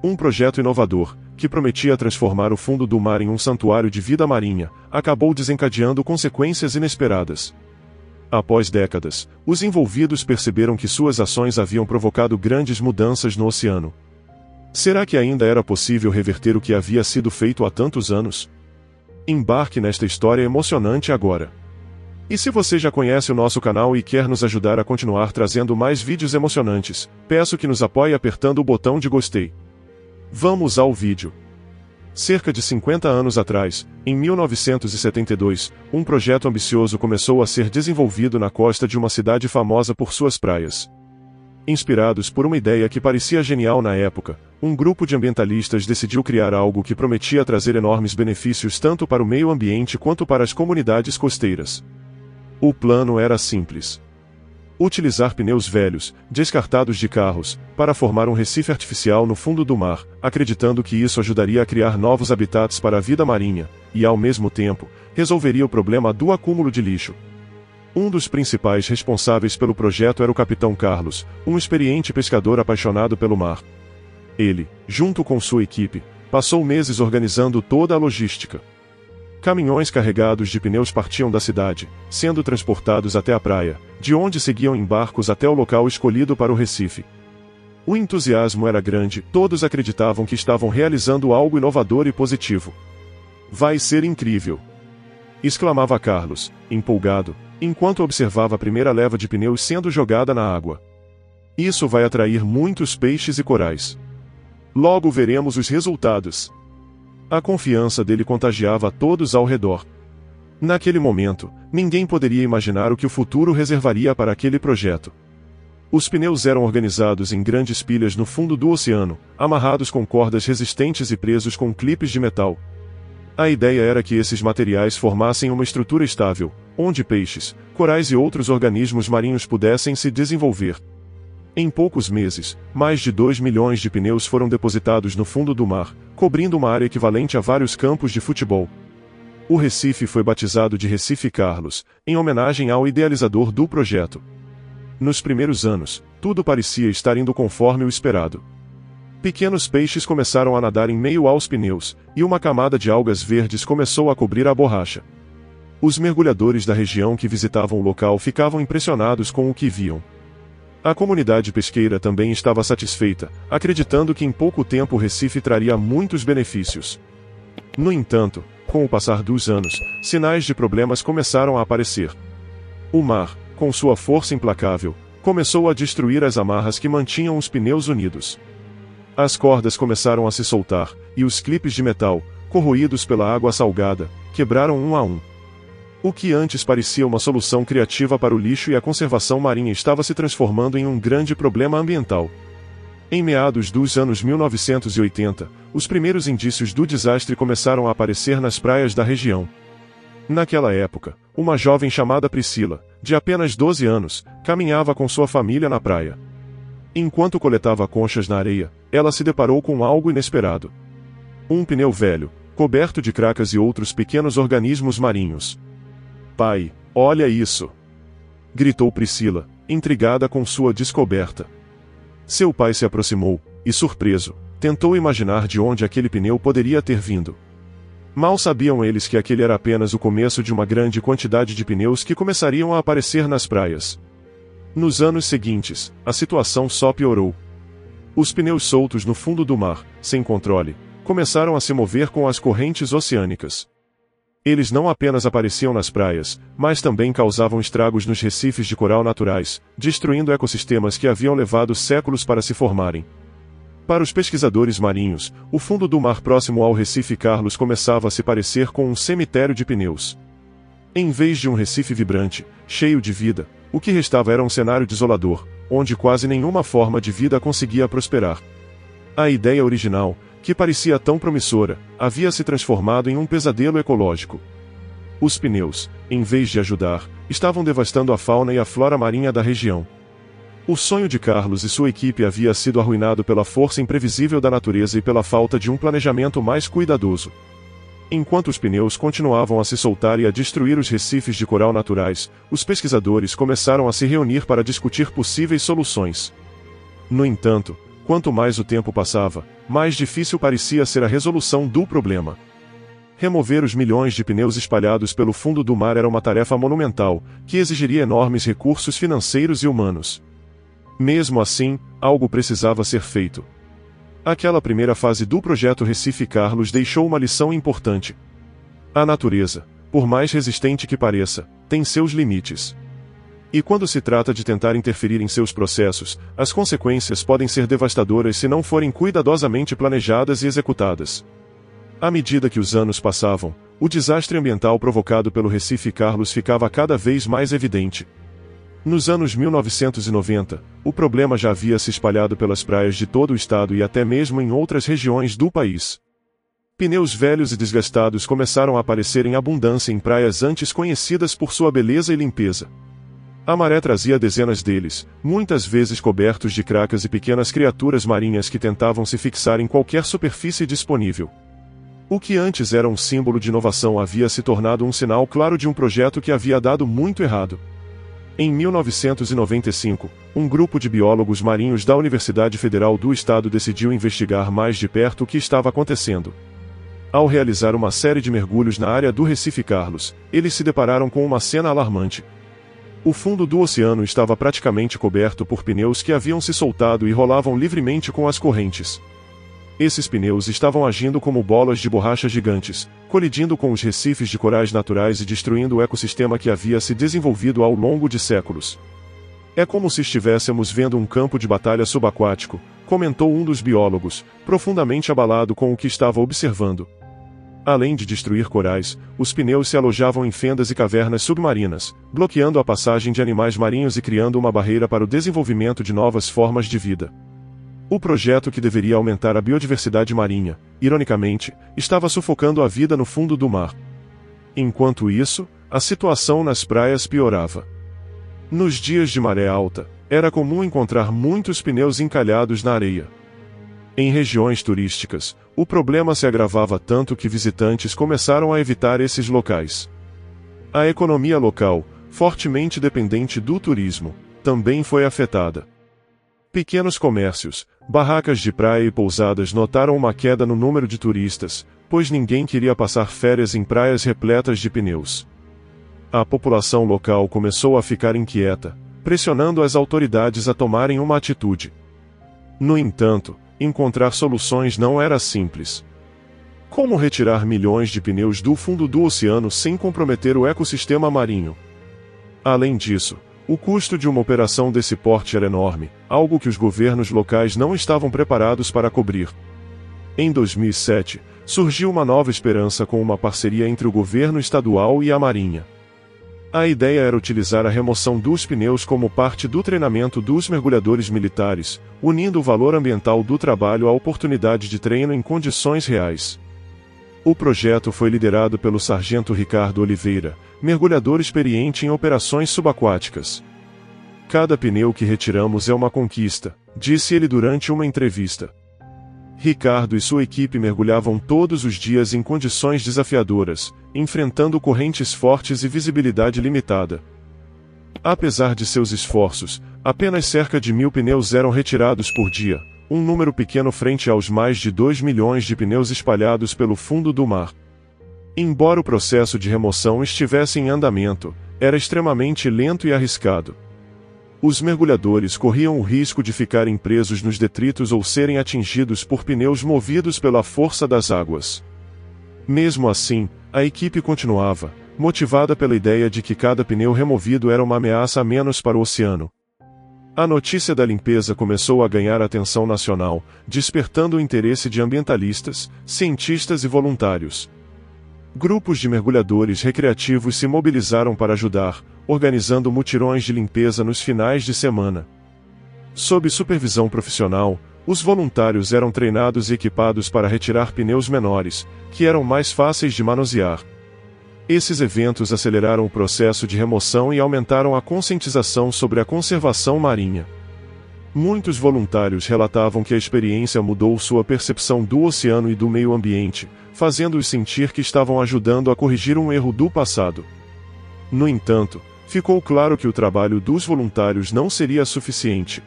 Um projeto inovador, que prometia transformar o fundo do mar em um santuário de vida marinha, acabou desencadeando consequências inesperadas. Após décadas, os envolvidos perceberam que suas ações haviam provocado grandes mudanças no oceano. Será que ainda era possível reverter o que havia sido feito há tantos anos? Embarque nesta história emocionante agora. E se você já conhece o nosso canal e quer nos ajudar a continuar trazendo mais vídeos emocionantes, peço que nos apoie apertando o botão de gostei. Vamos ao vídeo. Cerca de 50 anos atrás, em 1972, um projeto ambicioso começou a ser desenvolvido na costa de uma cidade famosa por suas praias. Inspirados por uma ideia que parecia genial na época, um grupo de ambientalistas decidiu criar algo que prometia trazer enormes benefícios tanto para o meio ambiente quanto para as comunidades costeiras. O plano era simples: utilizar pneus velhos, descartados de carros, para formar um recife artificial no fundo do mar, acreditando que isso ajudaria a criar novos habitats para a vida marinha, e ao mesmo tempo, resolveria o problema do acúmulo de lixo. Um dos principais responsáveis pelo projeto era o Capitão Carlos, um experiente pescador apaixonado pelo mar. Ele, junto com sua equipe, passou meses organizando toda a logística. Caminhões carregados de pneus partiam da cidade, sendo transportados até a praia, de onde seguiam em barcos até o local escolhido para o recife. O entusiasmo era grande, todos acreditavam que estavam realizando algo inovador e positivo. "Vai ser incrível!" exclamava Carlos, empolgado, enquanto observava a primeira leva de pneus sendo jogada na água. "Isso vai atrair muitos peixes e corais. Logo veremos os resultados." A confiança dele contagiava a todos ao redor. Naquele momento, ninguém poderia imaginar o que o futuro reservaria para aquele projeto. Os pneus eram organizados em grandes pilhas no fundo do oceano, amarrados com cordas resistentes e presos com clipes de metal. A ideia era que esses materiais formassem uma estrutura estável, onde peixes, corais e outros organismos marinhos pudessem se desenvolver. Em poucos meses, mais de 2 milhões de pneus foram depositados no fundo do mar, cobrindo uma área equivalente a vários campos de futebol. O recife foi batizado de Recife Carlos, em homenagem ao idealizador do projeto. Nos primeiros anos, tudo parecia estar indo conforme o esperado. Pequenos peixes começaram a nadar em meio aos pneus, e uma camada de algas verdes começou a cobrir a borracha. Os mergulhadores da região que visitavam o local ficavam impressionados com o que viam. A comunidade pesqueira também estava satisfeita, acreditando que em pouco tempo o recife traria muitos benefícios. No entanto, com o passar dos anos, sinais de problemas começaram a aparecer. O mar, com sua força implacável, começou a destruir as amarras que mantinham os pneus unidos. As cordas começaram a se soltar, e os clipes de metal, corroídos pela água salgada, quebraram um a um. O que antes parecia uma solução criativa para o lixo e a conservação marinha estava se transformando em um grande problema ambiental. Em meados dos anos 1980, os primeiros indícios do desastre começaram a aparecer nas praias da região. Naquela época, uma jovem chamada Priscila, de apenas 12 anos, caminhava com sua família na praia. Enquanto coletava conchas na areia, ela se deparou com algo inesperado. Um pneu velho, coberto de cracas e outros pequenos organismos marinhos. "Pai, olha isso!" gritou Priscila, intrigada com sua descoberta. Seu pai se aproximou, e surpreso, tentou imaginar de onde aquele pneu poderia ter vindo. Mal sabiam eles que aquele era apenas o começo de uma grande quantidade de pneus que começariam a aparecer nas praias. Nos anos seguintes, a situação só piorou. Os pneus soltos no fundo do mar, sem controle, começaram a se mover com as correntes oceânicas. Eles não apenas apareciam nas praias, mas também causavam estragos nos recifes de coral naturais, destruindo ecossistemas que haviam levado séculos para se formarem. Para os pesquisadores marinhos, o fundo do mar próximo ao Recife Carlos começava a se parecer com um cemitério de pneus. Em vez de um recife vibrante, cheio de vida, o que restava era um cenário desolador, onde quase nenhuma forma de vida conseguia prosperar. A ideia original, que parecia tão promissora, havia se transformado em um pesadelo ecológico. Os pneus, em vez de ajudar, estavam devastando a fauna e a flora marinha da região. O sonho de Carlos e sua equipe havia sido arruinado pela força imprevisível da natureza e pela falta de um planejamento mais cuidadoso. Enquanto os pneus continuavam a se soltar e a destruir os recifes de coral naturais, os pesquisadores começaram a se reunir para discutir possíveis soluções. No entanto, Quanto mais o tempo passava, mais difícil parecia ser a resolução do problema. Remover os milhões de pneus espalhados pelo fundo do mar era uma tarefa monumental, que exigiria enormes recursos financeiros e humanos. Mesmo assim, algo precisava ser feito. Aquela primeira fase do projeto Recife Carlos deixou uma lição importante. A natureza, por mais resistente que pareça, tem seus limites. E quando se trata de tentar interferir em seus processos, as consequências podem ser devastadoras se não forem cuidadosamente planejadas e executadas. À medida que os anos passavam, o desastre ambiental provocado pelo Recife Carlos ficava cada vez mais evidente. Nos anos 1990, o problema já havia se espalhado pelas praias de todo o estado e até mesmo em outras regiões do país. Pneus velhos e desgastados começaram a aparecer em abundância em praias antes conhecidas por sua beleza e limpeza. A maré trazia dezenas deles, muitas vezes cobertos de cracas e pequenas criaturas marinhas que tentavam se fixar em qualquer superfície disponível. O que antes era um símbolo de inovação havia se tornado um sinal claro de um projeto que havia dado muito errado. Em 1995, um grupo de biólogos marinhos da Universidade Federal do Estado decidiu investigar mais de perto o que estava acontecendo. Ao realizar uma série de mergulhos na área do Recife Carlos, eles se depararam com uma cena alarmante. O fundo do oceano estava praticamente coberto por pneus que haviam se soltado e rolavam livremente com as correntes. Esses pneus estavam agindo como bolas de borracha gigantes, colidindo com os recifes de corais naturais e destruindo o ecossistema que havia se desenvolvido ao longo de séculos. É como se estivéssemos vendo um campo de batalha subaquático, comentou um dos biólogos, profundamente abalado com o que estava observando. Além de destruir corais, os pneus se alojavam em fendas e cavernas submarinas, bloqueando a passagem de animais marinhos e criando uma barreira para o desenvolvimento de novas formas de vida. O projeto que deveria aumentar a biodiversidade marinha, ironicamente, estava sufocando a vida no fundo do mar. Enquanto isso, a situação nas praias piorava. Nos dias de maré alta, era comum encontrar muitos pneus encalhados na areia. Em regiões turísticas, o problema se agravava tanto que visitantes começaram a evitar esses locais. A economia local, fortemente dependente do turismo, também foi afetada. Pequenos comércios, barracas de praia e pousadas notaram uma queda no número de turistas, pois ninguém queria passar férias em praias repletas de pneus. A população local começou a ficar inquieta, pressionando as autoridades a tomarem uma atitude. No entanto, encontrar soluções não era simples. Como retirar milhões de pneus do fundo do oceano sem comprometer o ecossistema marinho? Além disso, o custo de uma operação desse porte era enorme, algo que os governos locais não estavam preparados para cobrir. Em 2007, surgiu uma nova esperança com uma parceria entre o governo estadual e a Marinha. A ideia era utilizar a remoção dos pneus como parte do treinamento dos mergulhadores militares, unindo o valor ambiental do trabalho à oportunidade de treino em condições reais. O projeto foi liderado pelo sargento Ricardo Oliveira, mergulhador experiente em operações subaquáticas. Cada pneu que retiramos é uma conquista, disse ele durante uma entrevista. Ricardo e sua equipe mergulhavam todos os dias em condições desafiadoras, enfrentando correntes fortes e visibilidade limitada. Apesar de seus esforços, apenas cerca de 1.000 pneus eram retirados por dia, um número pequeno frente aos mais de 2 milhões de pneus espalhados pelo fundo do mar. Embora o processo de remoção estivesse em andamento, era extremamente lento e arriscado. Os mergulhadores corriam o risco de ficarem presos nos detritos ou serem atingidos por pneus movidos pela força das águas. Mesmo assim, a equipe continuava, motivada pela ideia de que cada pneu removido era uma ameaça a menos para o oceano. A notícia da limpeza começou a ganhar atenção nacional, despertando o interesse de ambientalistas, cientistas e voluntários. Grupos de mergulhadores recreativos se mobilizaram para ajudar, organizando mutirões de limpeza nos finais de semana. Sob supervisão profissional, os voluntários eram treinados e equipados para retirar pneus menores, que eram mais fáceis de manusear. Esses eventos aceleraram o processo de remoção e aumentaram a conscientização sobre a conservação marinha. Muitos voluntários relatavam que a experiência mudou sua percepção do oceano e do meio ambiente, fazendo-os sentir que estavam ajudando a corrigir um erro do passado. No entanto, ficou claro que o trabalho dos voluntários não seria suficiente.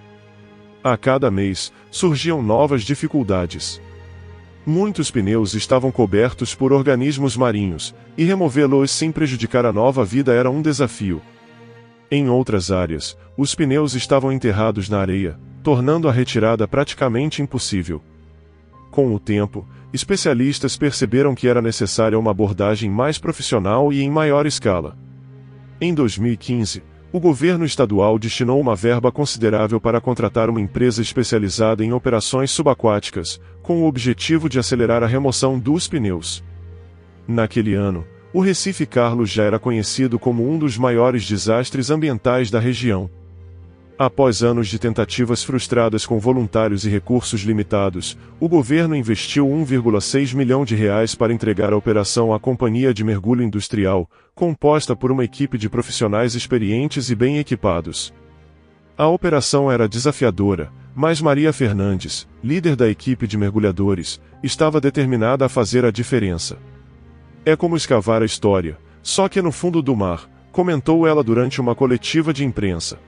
A cada mês, surgiam novas dificuldades. Muitos pneus estavam cobertos por organismos marinhos, e removê-los sem prejudicar a nova vida era um desafio. Em outras áreas, os pneus estavam enterrados na areia, tornando a retirada praticamente impossível. Com o tempo, especialistas perceberam que era necessária uma abordagem mais profissional e em maior escala. Em 2015, o governo estadual destinou uma verba considerável para contratar uma empresa especializada em operações subaquáticas, com o objetivo de acelerar a remoção dos pneus. Naquele ano, o Recife Carlos já era conhecido como um dos maiores desastres ambientais da região. Após anos de tentativas frustradas com voluntários e recursos limitados, o governo investiu R$ 1,6 milhão para entregar a operação à Companhia de Mergulho Industrial, composta por uma equipe de profissionais experientes e bem equipados. A operação era desafiadora, mas Maria Fernandes, líder da equipe de mergulhadores, estava determinada a fazer a diferença. É como escavar a história, só que no fundo do mar, comentou ela durante uma coletiva de imprensa.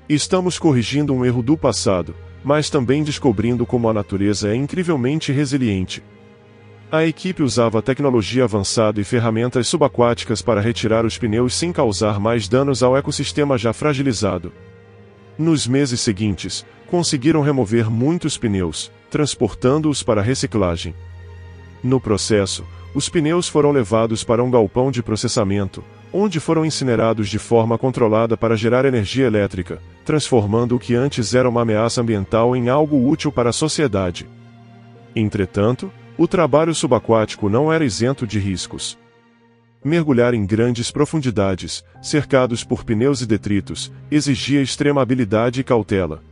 Estamos corrigindo um erro do passado, mas também descobrindo como a natureza é incrivelmente resiliente. A equipe usava tecnologia avançada e ferramentas subaquáticas para retirar os pneus sem causar mais danos ao ecossistema já fragilizado. Nos meses seguintes, conseguiram remover muitos pneus, transportando-os para reciclagem. No processo, os pneus foram levados para um galpão de processamento, onde foram incinerados de forma controlada para gerar energia elétrica, transformando o que antes era uma ameaça ambiental em algo útil para a sociedade. Entretanto, o trabalho subaquático não era isento de riscos. Mergulhar em grandes profundidades, cercados por pneus e detritos, exigia extrema habilidade e cautela.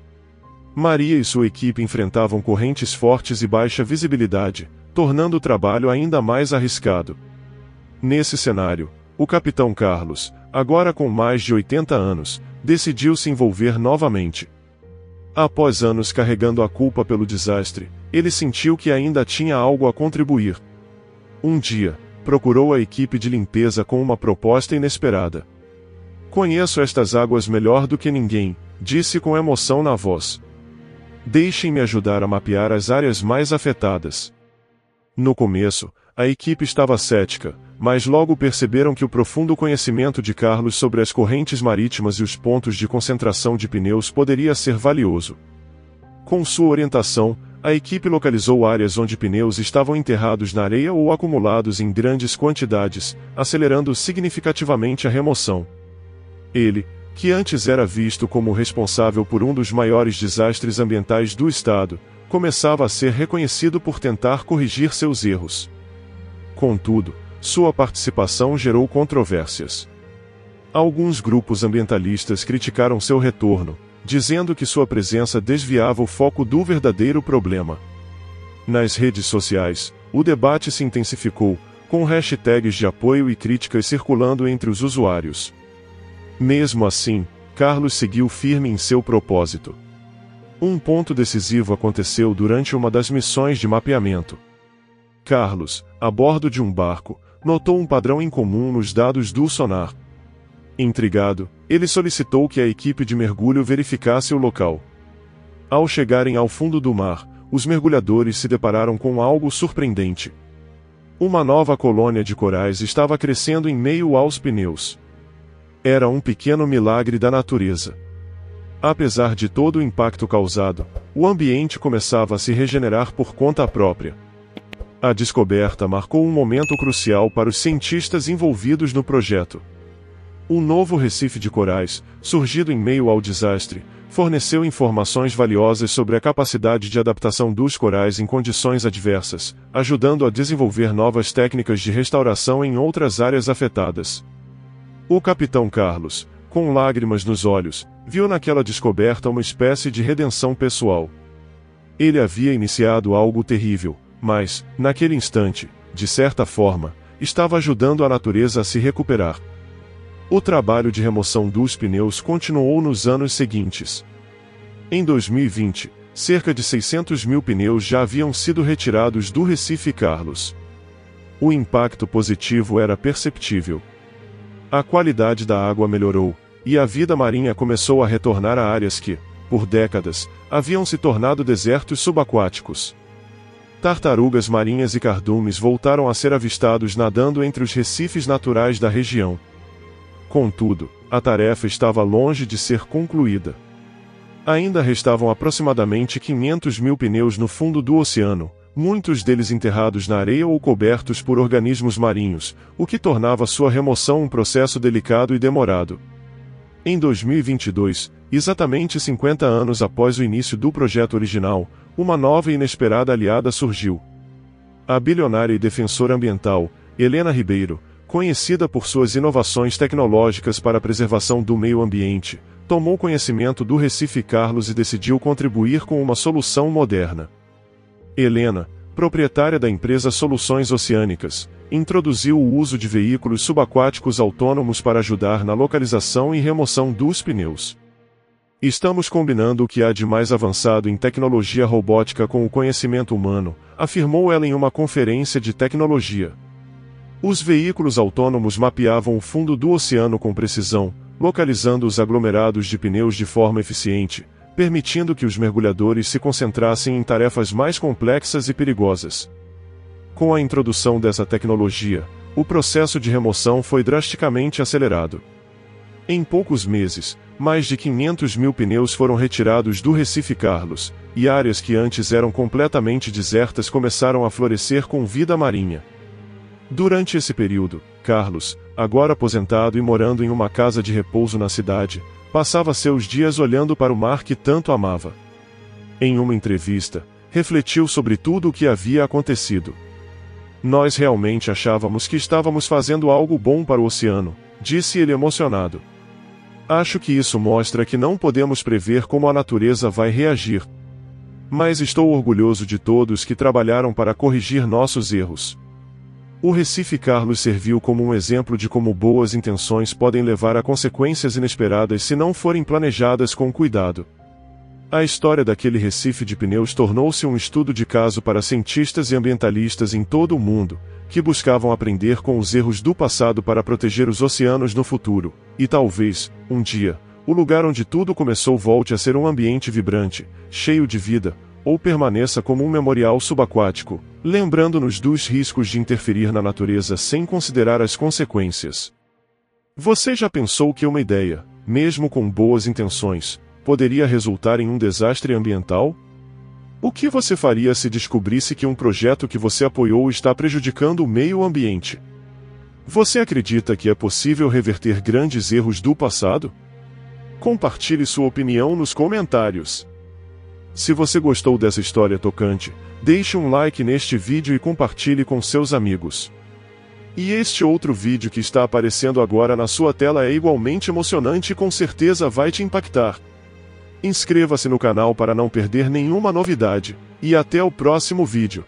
Maria e sua equipe enfrentavam correntes fortes e baixa visibilidade, tornando o trabalho ainda mais arriscado. Nesse cenário, o capitão Carlos, agora com mais de 80 anos, decidiu se envolver novamente. Após anos carregando a culpa pelo desastre, ele sentiu que ainda tinha algo a contribuir. Um dia, procurou a equipe de limpeza com uma proposta inesperada. "Conheço estas águas melhor do que ninguém", disse com emoção na voz. "Deixem-me ajudar a mapear as áreas mais afetadas." No começo, a equipe estava cética, mas logo perceberam que o profundo conhecimento de Carlos sobre as correntes marítimas e os pontos de concentração de pneus poderia ser valioso. Com sua orientação, a equipe localizou áreas onde pneus estavam enterrados na areia ou acumulados em grandes quantidades, acelerando significativamente a remoção. Ele, que antes era visto como responsável por um dos maiores desastres ambientais do estado, começava a ser reconhecido por tentar corrigir seus erros. Contudo, sua participação gerou controvérsias. Alguns grupos ambientalistas criticaram seu retorno, dizendo que sua presença desviava o foco do verdadeiro problema. Nas redes sociais, o debate se intensificou, com hashtags de apoio e críticas circulando entre os usuários. Mesmo assim, Carlos seguiu firme em seu propósito. Um ponto decisivo aconteceu durante uma das missões de mapeamento. Carlos, a bordo de um barco, notou um padrão incomum nos dados do sonar. Intrigado, ele solicitou que a equipe de mergulho verificasse o local. Ao chegarem ao fundo do mar, os mergulhadores se depararam com algo surpreendente. Uma nova colônia de corais estava crescendo em meio aos pneus. Era um pequeno milagre da natureza. Apesar de todo o impacto causado, o ambiente começava a se regenerar por conta própria. A descoberta marcou um momento crucial para os cientistas envolvidos no projeto. Um novo recife de corais, surgido em meio ao desastre, forneceu informações valiosas sobre a capacidade de adaptação dos corais em condições adversas, ajudando a desenvolver novas técnicas de restauração em outras áreas afetadas. O capitão Carlos, com lágrimas nos olhos, viu naquela descoberta uma espécie de redenção pessoal. Ele havia iniciado algo terrível, mas, naquele instante, de certa forma, estava ajudando a natureza a se recuperar. O trabalho de remoção dos pneus continuou nos anos seguintes. Em 2020, cerca de 600 mil pneus já haviam sido retirados do Recife Carlos. O impacto positivo era perceptível. A qualidade da água melhorou, e a vida marinha começou a retornar a áreas que, por décadas, haviam se tornado desertos subaquáticos. Tartarugas marinhas e cardumes voltaram a ser avistados nadando entre os recifes naturais da região. Contudo, a tarefa estava longe de ser concluída. Ainda restavam aproximadamente 500 mil pneus no fundo do oceano, muitos deles enterrados na areia ou cobertos por organismos marinhos, o que tornava sua remoção um processo delicado e demorado. Em 2022, exatamente 50 anos após o início do projeto original, uma nova e inesperada aliada surgiu. A bilionária e defensora ambiental, Helena Ribeiro, conhecida por suas inovações tecnológicas para a preservação do meio ambiente, tomou conhecimento do Recife Carlos e decidiu contribuir com uma solução moderna. Helena, proprietária da empresa Soluções Oceânicas, introduziu o uso de veículos subaquáticos autônomos para ajudar na localização e remoção dos pneus. Estamos combinando o que há de mais avançado em tecnologia robótica com o conhecimento humano, afirmou ela em uma conferência de tecnologia. Os veículos autônomos mapeavam o fundo do oceano com precisão, localizando os aglomerados de pneus de forma eficiente, permitindo que os mergulhadores se concentrassem em tarefas mais complexas e perigosas. Com a introdução dessa tecnologia, o processo de remoção foi drasticamente acelerado. Em poucos meses, mais de 500 mil pneus foram retirados do Recife Carlos, e áreas que antes eram completamente desertas começaram a florescer com vida marinha. Durante esse período, Carlos, agora aposentado e morando em uma casa de repouso na cidade, passava seus dias olhando para o mar que tanto amava. Em uma entrevista, refletiu sobre tudo o que havia acontecido. Nós realmente achávamos que estávamos fazendo algo bom para o oceano, disse ele emocionado. Acho que isso mostra que não podemos prever como a natureza vai reagir. Mas estou orgulhoso de todos que trabalharam para corrigir nossos erros. O Recife Carlos serviu como um exemplo de como boas intenções podem levar a consequências inesperadas se não forem planejadas com cuidado. A história daquele Recife de pneus tornou-se um estudo de caso para cientistas e ambientalistas em todo o mundo, que buscavam aprender com os erros do passado para proteger os oceanos no futuro, e talvez, um dia, o lugar onde tudo começou volte a ser um ambiente vibrante, cheio de vida, ou permaneça como um memorial subaquático, lembrando-nos dos riscos de interferir na natureza sem considerar as consequências. Você já pensou que uma ideia, mesmo com boas intenções, poderia resultar em um desastre ambiental? O que você faria se descobrisse que um projeto que você apoiou está prejudicando o meio ambiente? Você acredita que é possível reverter grandes erros do passado? Compartilhe sua opinião nos comentários. Se você gostou dessa história tocante, deixe um like neste vídeo e compartilhe com seus amigos. E este outro vídeo que está aparecendo agora na sua tela é igualmente emocionante e com certeza vai te impactar. Inscreva-se no canal para não perder nenhuma novidade, e até o próximo vídeo.